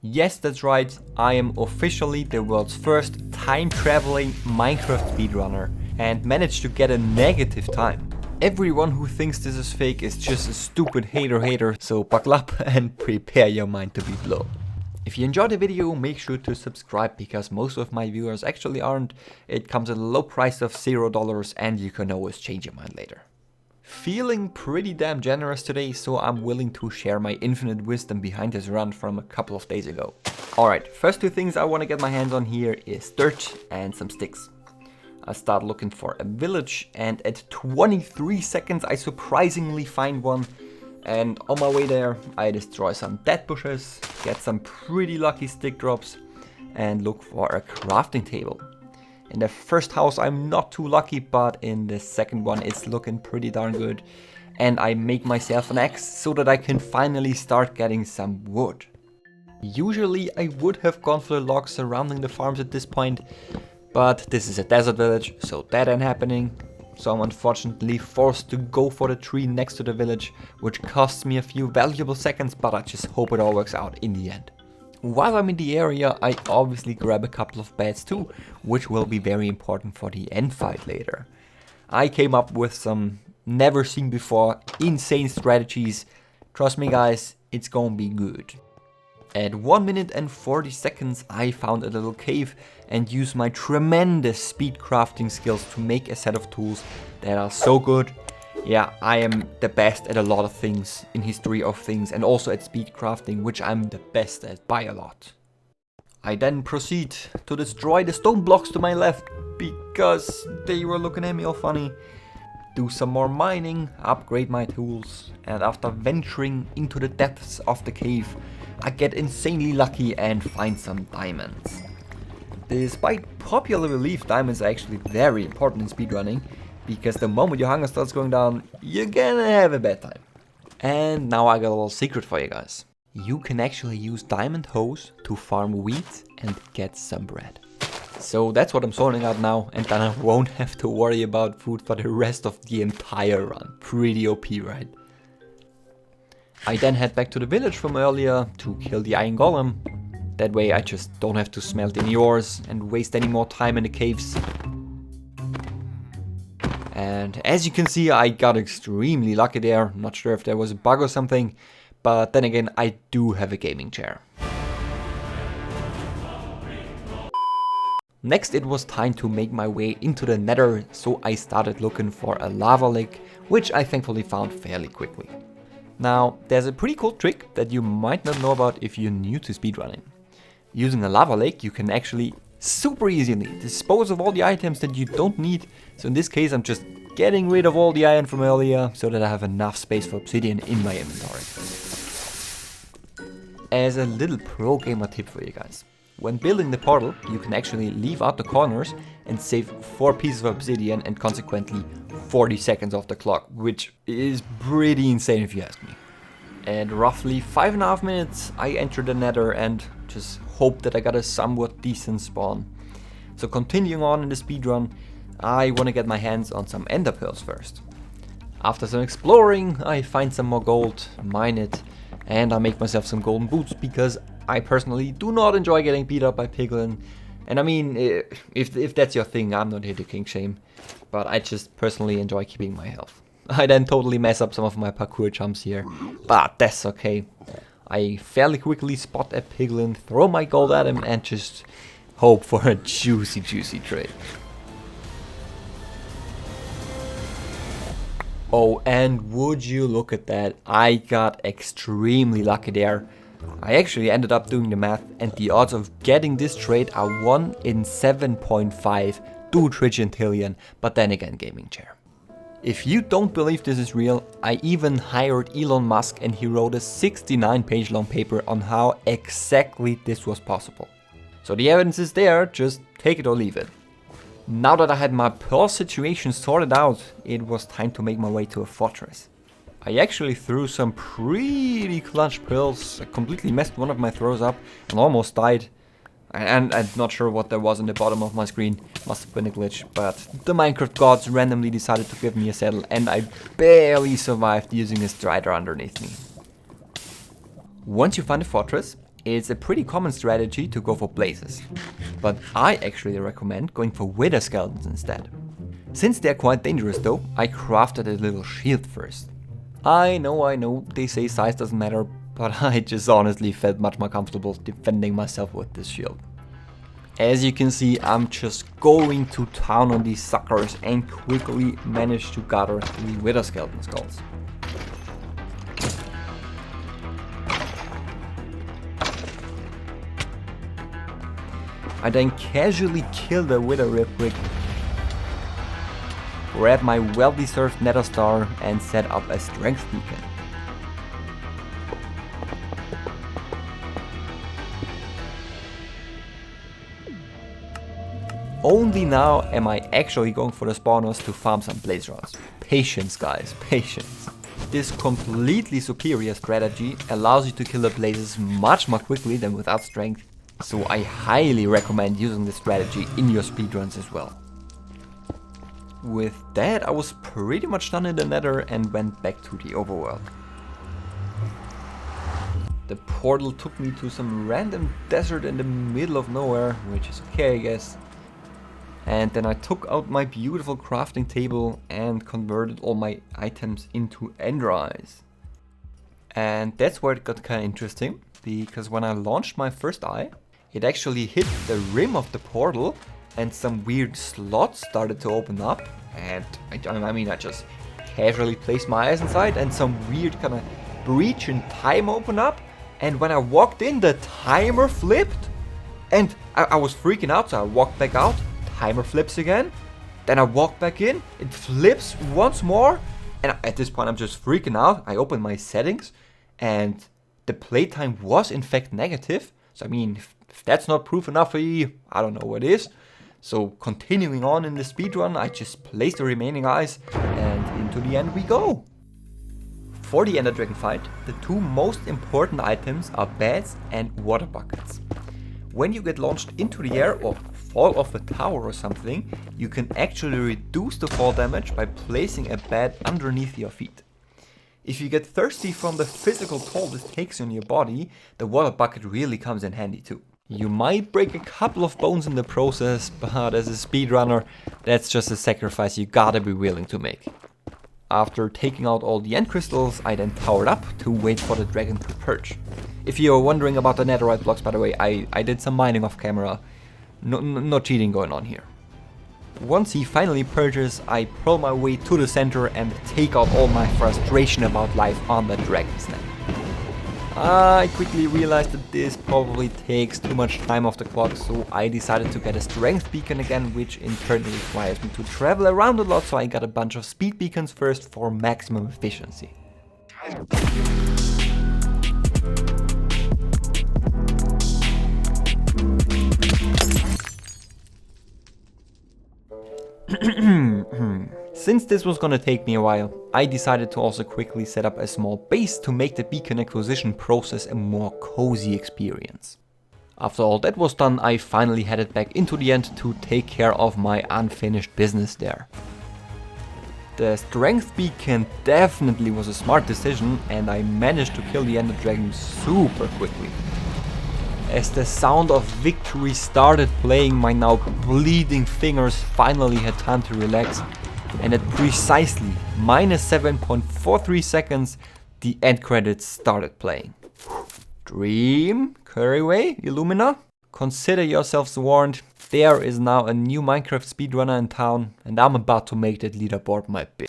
Yes, that's right, I am officially the world's first time-traveling Minecraft speedrunner and managed to get a negative time. Everyone who thinks this is fake is just a stupid hater, so buckle up and prepare your mind to be blown. If you enjoyed the video, make sure to subscribe because most of my viewers actually aren't. It comes at a low price of $0 and you can always change your mind later. Feeling pretty damn generous today, so I'm willing to share my infinite wisdom behind this run from a couple of days ago. Alright, first two things I want to get my hands on here is dirt and some sticks. I start looking for a village and at 23 seconds I surprisingly find one. And on my way there I destroy some dead bushes, get some pretty lucky stick drops and look for a crafting table. In the first house I'm not too lucky, but in the second one it's looking pretty darn good. And I make myself an axe so that I can finally start getting some wood. Usually I would have gone for the logs surrounding the farms at this point, but this is a desert village, so that ain't happening. So I'm unfortunately forced to go for the tree next to the village, which costs me a few valuable seconds, but I just hope it all works out in the end. While I'm in the area, I obviously grab a couple of beds too, which will be very important for the end fight later. I came up with some never seen before insane strategies. Trust me guys, it's gonna be good. At 1 minute and 40 seconds I found a little cave and used my tremendous speed crafting skills to make a set of tools that are so good. Yeah, I am the best at a lot of things in history of things and also at speed crafting, which I'm the best at by a lot. I then proceed to destroy the stone blocks to my left because they were looking at me all funny. Do some more mining, upgrade my tools, and after venturing into the depths of the cave, I get insanely lucky and find some diamonds. Despite popular belief, diamonds are actually very important in speedrunning, because the moment your hunger starts going down, you're gonna have a bad time. And now I got a little secret for you guys. You can actually use diamond hoes to farm wheat and get some bread. So that's what I'm sorting out now, and then I won't have to worry about food for the rest of the entire run. Pretty OP, right? I then head back to the village from earlier to kill the iron golem. That way I just don't have to smelt any ores and waste any more time in the caves. And as you can see, I got extremely lucky there. Not sure if there was a bug or something, but then again, I do have a gaming chair. Next, it was time to make my way into the Nether, so I started looking for a lava lake, which I thankfully found fairly quickly. Now, there's a pretty cool trick that you might not know about if you're new to speedrunning. Using a lava lake, you can actually super easily dispose of all the items that you don't need. So in this case I'm just getting rid of all the iron from earlier so that I have enough space for obsidian in my inventory. As a little pro gamer tip for you guys, when building the portal you can actually leave out the corners and save 4 pieces of obsidian and consequently 40 seconds off the clock, which is pretty insane if you ask me. At roughly 5.5 minutes I entered the Nether and just hope that I got a somewhat decent spawn. So continuing on in the speedrun, I want to get my hands on some ender pearls first. After some exploring, I find some more gold, mine it, and I make myself some golden boots because I personally do not enjoy getting beat up by piglin. And I mean, if that's your thing, I'm not here to king shame, but I just personally enjoy keeping my health. I then totally mess up some of my parkour jumps here, but that's okay. I fairly quickly spot a piglin, throw my gold at him and just hope for a juicy trade. Oh, and would you look at that, I got extremely lucky there. I actually ended up doing the math and the odds of getting this trade are 1 in 7.5 2 trillion, but then again gaming chair. If you don't believe this is real, I even hired Elon Musk and he wrote a 69-page long paper on how exactly this was possible. So the evidence is there, just take it or leave it. Now that I had my pearl situation sorted out, it was time to make my way to a fortress. I actually threw some pretty clutch pearls, I completely messed one of my throws up and almost died. And I'm not sure what there was in the bottom of my screen, must have been a glitch, but the Minecraft gods randomly decided to give me a saddle and I barely survived using a strider underneath me. Once you find a fortress, It's a pretty common strategy to go for blazes, but I actually recommend going for wither skeletons instead. Since they're quite dangerous though, I crafted a little shield first. I know, they say size doesn't matter, but I just honestly felt much more comfortable defending myself with this shield. As you can see, I'm just going to town on these suckers and quickly managed to gather 3 wither skeleton skulls. I then casually kill the wither real quick, grab my well-deserved nether star and set up a strength beacon. Only now am I actually going for the spawners to farm some blaze rods. Patience guys, patience. This completely superior strategy allows you to kill the blazes much more quickly than without strength, so I highly recommend using this strategy in your speedruns as well. With that, I was pretty much done in the nether and went back to the overworld. The portal took me to some random desert in the middle of nowhere, which is okay I guess. And then I took out my beautiful crafting table and converted all my items into ender eyes. And that's where it got kind of interesting, because when I launched my first eye, it actually hit the rim of the portal and some weird slots started to open up. And I just casually placed my eyes inside and some weird kind of breach in time opened up. And when I walked in, the timer flipped and I was freaking out, so I walked back out. Timer flips again, then I walk back in, it flips once more, and at this point I'm just freaking out. I open my settings and the playtime was in fact negative. So I mean, if that's not proof enough for you, I don't know what is. So continuing on in the speedrun, I just place the remaining eyes and into the end we go. For the Ender Dragon fight, the 2 most important items are beds and water buckets. When you get launched into the air or fall off a tower or something, you can actually reduce the fall damage by placing a bed underneath your feet. If you get thirsty from the physical toll this takes on your body, the water bucket really comes in handy too. You might break a couple of bones in the process, but as a speedrunner, that's just a sacrifice you gotta be willing to make. After taking out all the end crystals, I then powered up to wait for the dragon to perch. If you're wondering about the netherite blocks, by the way, I did some mining off camera. No cheating going on here. Once he finally purges, I pull my way to the center and take out all my frustration about life on the dragon's neck. I quickly realized that this probably takes too much time off the clock, so I decided to get a strength beacon again, which in turn requires me to travel around a lot, so I got a bunch of speed beacons first for maximum efficiency. Since this was gonna take me a while, I decided to also quickly set up a small base to make the beacon acquisition process a more cozy experience. After all that was done, I finally headed back into the end to take care of my unfinished business there. The strength beacon definitely was a smart decision and I managed to kill the Ender Dragon super quickly. As the sound of victory started playing, my now bleeding fingers finally had time to relax, and at precisely -7.43 seconds, the end credits started playing. Dream, Couriway, Illumina, consider yourselves warned, there is now a new Minecraft speedrunner in town, and I'm about to make that leaderboard my bitch.